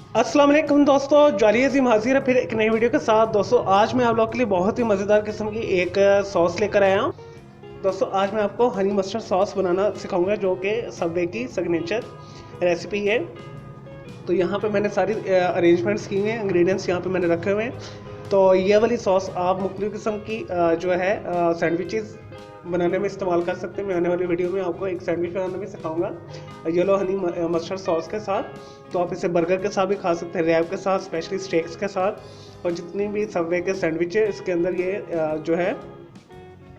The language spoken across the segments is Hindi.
अस्सलाम वालेकुम दोस्तों, ज्वाली अजीम हाजिर है फिर एक नई वीडियो के साथ। दोस्तों आज मैं आप लोगों के लिए बहुत ही मज़ेदार किस्म की एक सॉस लेकर आया हूँ। दोस्तों आज मैं आपको हनी मस्टर्ड सॉस बनाना सिखाऊंगा जो कि सबवे की सिग्नेचर रेसिपी है। तो यहाँ पे मैंने सारी अरेंजमेंट्स की हुई हैं, इंग्रेडिएंट्स यहाँ पे मैंने रखे हुए हैं। तो ये वाली सॉस आप मुख्तलिफ़ किस्म की जो है सैंडविचेस बनाने में इस्तेमाल कर सकते हैं। मैं आने वाली वीडियो में आपको एक सैंडविच बनाना भी सिखाऊंगा येलो हनी मस्टर्ड सॉस के साथ। तो आप इसे बर्गर के साथ भी खा सकते हैं, रैप के साथ, स्पेशली स्टेक्स के साथ, और जितनी भी सबवे के सैंडविच है इसके अंदर ये जो है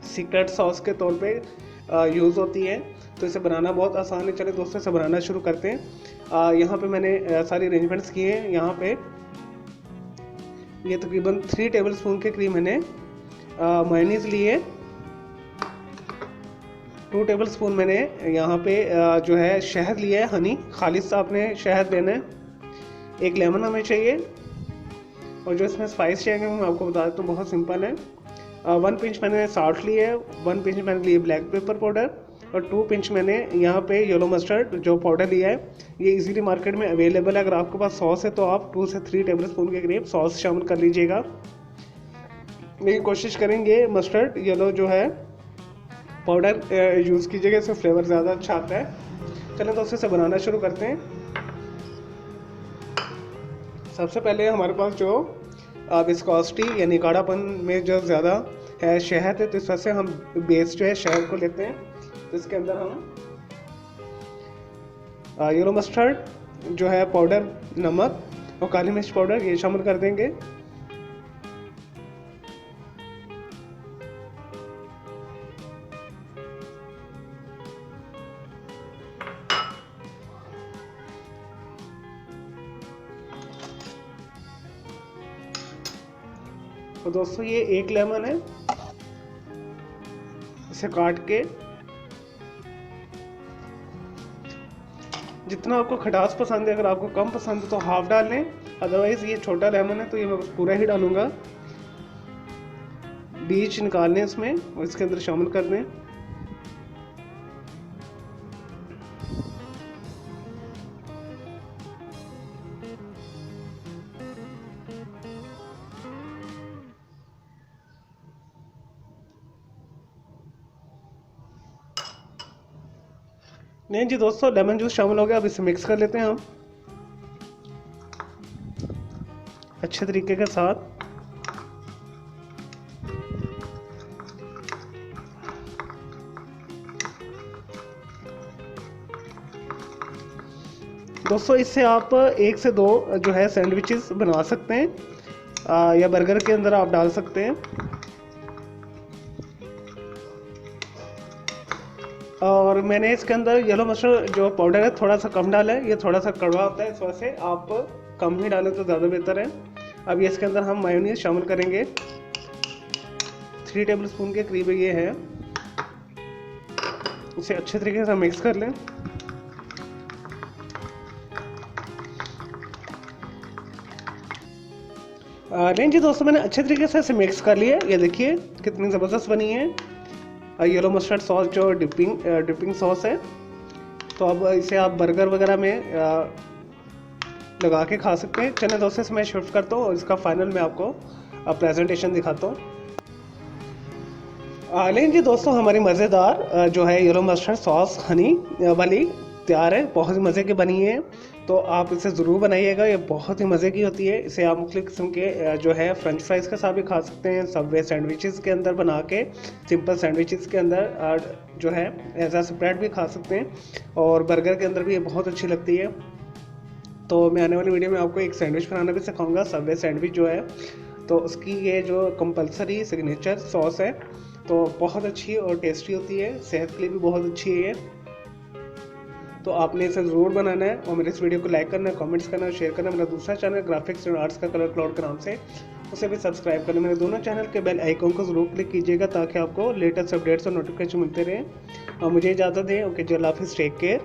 सीक्रेट सॉस के तौर पे यूज़ होती है। तो इसे बनाना बहुत आसान है। चलिए दोस्तों इसे बनाना शुरू करते हैं। यहाँ पे मैंने सारी अरेंजमेंट्स किए हैं। यहाँ पे ये तकरीबन 3 टेबल स्पून के करीब मैंने मायोनीज़ लिए, 2 टेबल स्पून मैंने यहाँ पे जो है शहद लिया है, हनी खालिस आपने शहद लेना है। 1 लेमन हमें चाहिए, और जो इसमें स्पाइस चाहिए मैं आपको बता देता हूँ, बहुत सिंपल है। 1 पिंच मैंने साल्ट लिए है, 1 पिंच मैंने लिए ब्लैक पेपर पाउडर, और 2 पिंच मैंने यहाँ पे येलो मस्टर्ड जो पाउडर लिया है। ये इजीली मार्केट में अवेलेबल है। अगर आपके पास सॉस है तो आप 2 से 3 टेबल स्पून के करीब सॉस शामिल कर लीजिएगा। लेकिन कोशिश करेंगे मस्टर्ड येलो जो है पाउडर यूज़ कीजिएगा, इससे फ्लेवर ज़्यादा अच्छा आता है। चलें तो इसे बनाना शुरू करते हैं। सबसे पहले हमारे पास जो विस्कोसिटी यानी गाढ़ापन में जो ज़्यादा है शहद है, तो इस वजह से हम बेस जो है शहद को लेते हैं। तो इसके अंदर हम येलो मस्टर्ड जो है पाउडर, नमक और काली मिर्च पाउडर ये शामिल कर देंगे। तो दोस्तों ये 1 लेमन है, इसे काट के जितना आपको खटास पसंद है, अगर आपको कम पसंद है तो हाफ डाल लें, अदरवाइज़ ये छोटा लेमन है तो ये मैं पूरा ही डालूंगा। बीज निकाल लें इसमें और इसके अंदर शामिल कर दें। नहीं जी दोस्तों, लेमन जूस शामिल हो गया। अब इसे मिक्स कर लेते हैं हम अच्छे तरीके के साथ। दोस्तों इससे आप 1 से 2 जो है सैंडविचेस बना सकते हैं, या बर्गर के अंदर आप डाल सकते हैं। और मैंने इसके अंदर येलो मस्टर्ड जो पाउडर है थोड़ा सा कम डाला है, ये थोड़ा सा कड़वा होता है, इस वजह से आप कम ही डालें तो ज़्यादा बेहतर है। अब ये इसके अंदर हम मायोनीज शामिल करेंगे, 3 टेबल स्पून के करीब ये है। इसे अच्छे तरीके से मिक्स कर लें। नहीं जी दोस्तों, मैंने अच्छे तरीके से इसे मिक्स कर लिया। ये देखिए कितनी ज़बरदस्त बनी है येलो मस्टर्ड सॉस जो डिपिंग सॉस है। तो अब इसे आप बर्गर वगैरह में लगा के खा सकते हैं। चलिए दोस्तों इसे मैं शिफ्ट करता हूँ और इसका फाइनल मैं आपको प्रेजेंटेशन दिखाता हूँ। लेकिन जी दोस्तों हमारी मज़ेदार जो है येलो मस्टर्ड सॉस हनी वाली तैयार है, बहुत ही मज़े की बनी है। तो आप इसे ज़रूर बनाइएगा, ये बहुत ही मज़े की होती है। इसे आप मुख्तलिफ़ किस्म के जो है फ्रेंच फ्राइज़ के साथ भी खा सकते हैं, सबवे सैंडविचेस के अंदर बना के, सिंपल सैंडविचेस के अंदर जो है एज आ स्प्रेड भी खा सकते हैं, और बर्गर के अंदर भी ये बहुत अच्छी लगती है। तो मैं आने वाली वीडियो में आपको एक सैंडविच बनाना भी सिखाऊंगा, सबवे सैंडविच जो है। तो उसकी ये जो कंपलसरी सिग्नेचर सॉस है तो बहुत अच्छी और टेस्टी होती है, सेहत के लिए भी बहुत अच्छी है। तो आपने इसे ज़रूर बनाना है, और मेरे इस वीडियो को लाइक करना है, कमेंट्स करना है, शेयर करना है। मेरा दूसरा चैनल ग्राफिक्स एंड आर्ट्स का कलर क्लाउड के नाम से, उसे भी सब्सक्राइब करना। मेरे दोनों चैनल के बेल आइकॉन को ज़रूर क्लिक कीजिएगा ताकि आपको लेटेस्ट अपडेट्स और नोटिफिकेशन मिलते रहें। और मुझे इजाज़त दें। ओके जी, अल्लाह हाफिज़, टेक केयर।